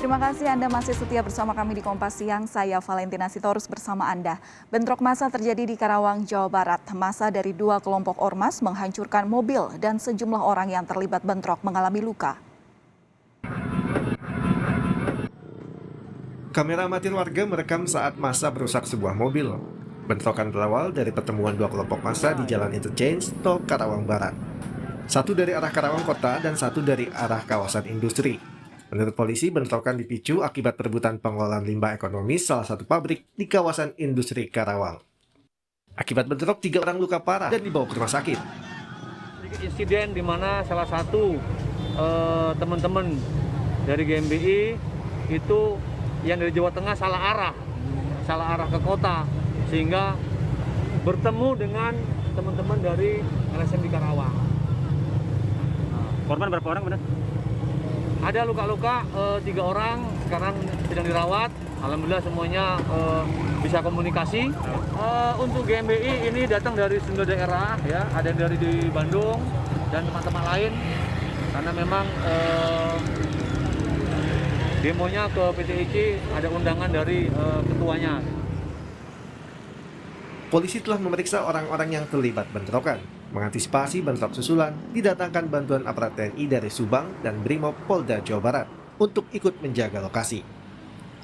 Terima kasih Anda masih setia bersama kami di Kompas Siang. Saya Valentina Sitorus bersama Anda. Bentrok massa terjadi di Karawang, Jawa Barat. Massa dari dua kelompok ormas menghancurkan mobil dan sejumlah orang yang terlibat bentrok mengalami luka. Kamera amatir warga merekam saat massa merusak sebuah mobil. Bentrokan berawal dari pertemuan dua kelompok massa di Jalan Interchange, Tol Karawang Barat. Satu dari arah Karawang Kota dan satu dari arah kawasan industri. Menurut polisi, bentrokan dipicu akibat perebutan pengelolaan limbah ekonomis salah satu pabrik di kawasan industri Karawang. Akibat bentrok, 3 orang luka parah dan dibawa ke rumah sakit. Insiden di mana salah satu teman-teman dari GMBI itu yang dari Jawa Tengah salah arah ke kota, sehingga bertemu dengan teman-teman dari LSM di Karawang. Korban berapa orang benar? Ada luka-luka 3 orang, sekarang sedang dirawat. Alhamdulillah semuanya bisa komunikasi. Untuk GMBI ini datang dari sejumlah daerah, ya, ada yang dari di Bandung dan teman-teman lain, karena memang demonya ke PTIC ada undangan dari ketuanya. Polisi telah memeriksa orang-orang yang terlibat bentrokan. Mengantisipasi bentrok susulan, didatangkan bantuan aparat TNI dari Subang dan Brimob Polda Jawa Barat untuk ikut menjaga lokasi.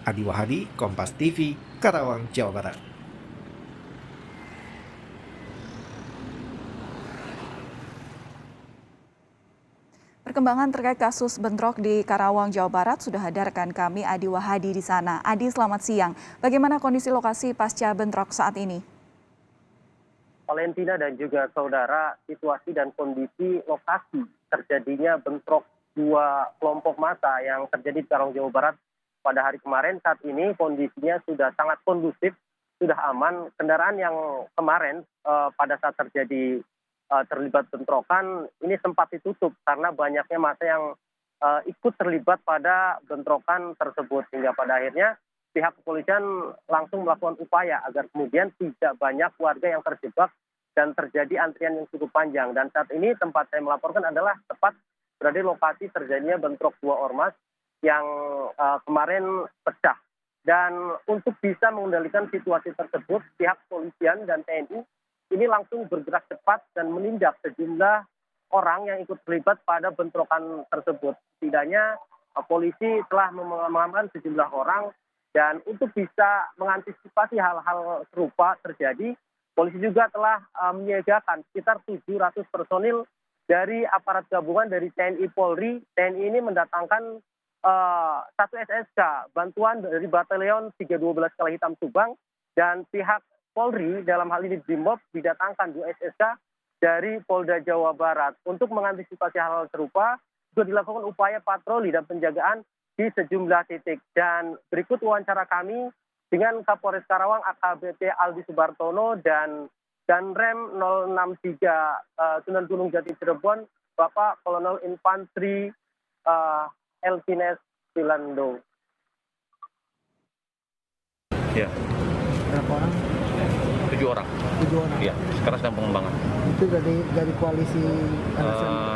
Adi Wahadi, Kompas TV, Karawang, Jawa Barat. Perkembangan terkait kasus bentrok di Karawang, Jawa Barat sudah ada rekan kami Adi Wahadi di sana. Adi, selamat siang. Bagaimana kondisi lokasi pasca bentrok saat ini? Valentina dan juga saudara, situasi dan kondisi lokasi terjadinya bentrok dua kelompok massa yang terjadi di Karawang, Jawa Barat pada hari kemarin. Saat ini kondisinya sudah sangat kondusif, sudah aman. Kendaraan yang kemarin pada saat terjadi terlibat bentrokan ini sempat ditutup karena banyaknya massa yang ikut terlibat pada bentrokan tersebut, hingga pada akhirnya pihak kepolisian langsung melakukan upaya agar kemudian tidak banyak warga yang terjebak dan terjadi antrian yang cukup panjang. Dan saat ini tempat saya melaporkan adalah tepat berada di lokasi terjadinya bentrok dua ormas yang kemarin pecah. Dan untuk bisa mengendalikan situasi tersebut, pihak kepolisian dan TNI ini langsung bergerak cepat dan menindak sejumlah orang yang ikut terlibat pada bentrokan tersebut. Setidaknya polisi telah mengamankan sejumlah orang. Dan untuk bisa mengantisipasi hal-hal serupa terjadi, polisi juga telah menyiagakan sekitar 700 personil dari aparat gabungan dari TNI Polri. TNI ini mendatangkan satu SSK, bantuan dari Batalion 312 Kala Hitam Subang, dan pihak Polri dalam hal ini Brimob didatangkan 2 SSK dari Polda Jawa Barat. Untuk mengantisipasi hal-hal serupa, juga dilakukan upaya patroli dan penjagaan di sejumlah titik. Dan berikut wawancara kami dengan Kapolres Karawang AKBP Aldi Subartono dan Danrem 063 Sunan Gunung Jati Cirebon, Bapak Kolonel Infantri Elvines Pilando. Ya. Berapa orang? 7 orang. 7 orang. Iya, sekarang sedang pengembangan. Itu dari koalisi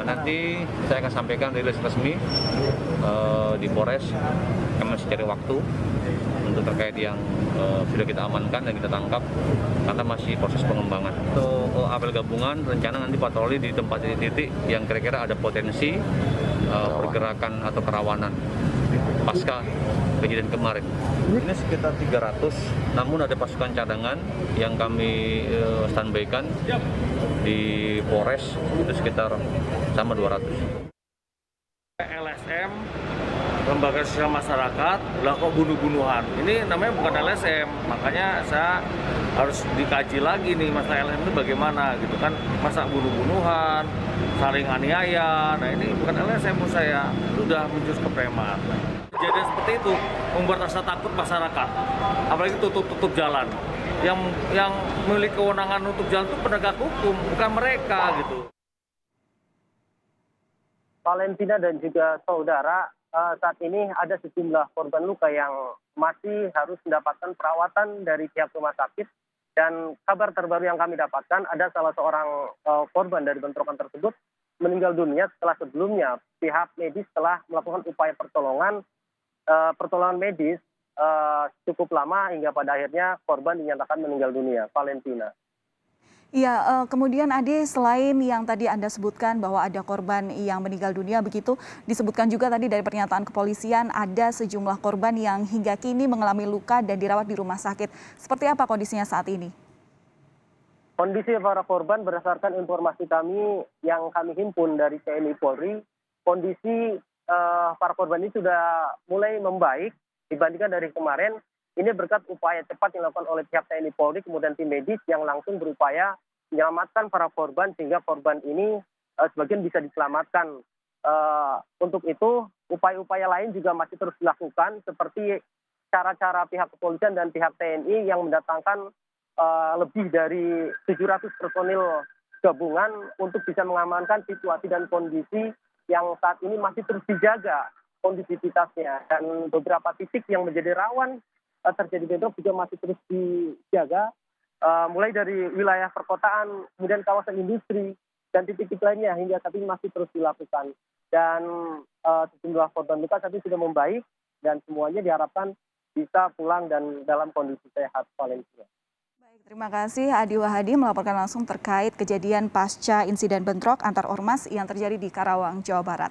Nanti saya akan sampaikan rilis resmi di Polres. Kami masih cari waktu untuk terkait yang sudah kita amankan dan kita tangkap, karena masih proses pengembangan. Untuk apel gabungan, rencana nanti patroli di tempat titik-titik yang kira-kira ada potensi pergerakan atau kerawanan pasca kejadian kemarin. Ini sekitar 300, namun ada pasukan cadangan yang kami standby-kan di Polres, itu sekitar sama 200. LSM, Lembaga Sosial Masyarakat, lah kok bunuh-bunuhan. Ini namanya bukan LSM, makanya saya harus dikaji lagi nih masalah LSM itu bagaimana gitu kan. Masa bunuh-bunuhan, saling aniaya, nah ini bukan LSM menurut saya, itu udah menjurus ke preman. Kejadian seperti itu membuat rasa takut masyarakat, apalagi tutup jalan. Yang memiliki kewenangan untuk jalan itu penegak hukum, bukan mereka gitu. Valentina dan juga saudara, saat ini ada sejumlah korban luka yang masih harus mendapatkan perawatan dari pihak rumah sakit. Dan kabar terbaru yang kami dapatkan, ada salah seorang korban dari bentrokan tersebut meninggal dunia setelah sebelumnya pihak medis telah melakukan upaya pertolongan pertolongan medis cukup lama hingga pada akhirnya korban dinyatakan meninggal dunia. Valentina. Iya, kemudian Ade, selain yang tadi Anda sebutkan bahwa ada korban yang meninggal dunia begitu, disebutkan juga tadi dari pernyataan kepolisian ada sejumlah korban yang hingga kini mengalami luka dan dirawat di rumah sakit. Seperti apa kondisinya saat ini? Kondisi para korban berdasarkan informasi kami yang kami himpun dari TNI Polri, kondisi para korban ini sudah mulai membaik dibandingkan dari kemarin. Ini berkat upaya cepat yang dilakukan oleh pihak TNI Polri, kemudian tim medis yang langsung berupaya menyelamatkan para korban sehingga korban ini sebagian bisa diselamatkan. Untuk itu, upaya-upaya lain juga masih terus dilakukan seperti cara-cara pihak kepolisian dan pihak TNI yang mendatangkan lebih dari 700 personil gabungan untuk bisa mengamankan situasi dan kondisi yang saat ini masih terus dijaga kondisivitasnya, dan beberapa titik yang menjadi rawan terjadi bentrok juga masih terus dijaga, mulai dari wilayah perkotaan, kemudian kawasan industri, dan titik-titik lainnya hingga saat ini masih terus dilakukan. Dan sejumlah korban luka saat ini sudah membaik dan semuanya diharapkan bisa pulang dan dalam kondisi sehat. Valencia. Baik, terima kasih Adi Wahadi melaporkan langsung terkait kejadian pasca insiden bentrok antar ormas yang terjadi di Karawang, Jawa Barat.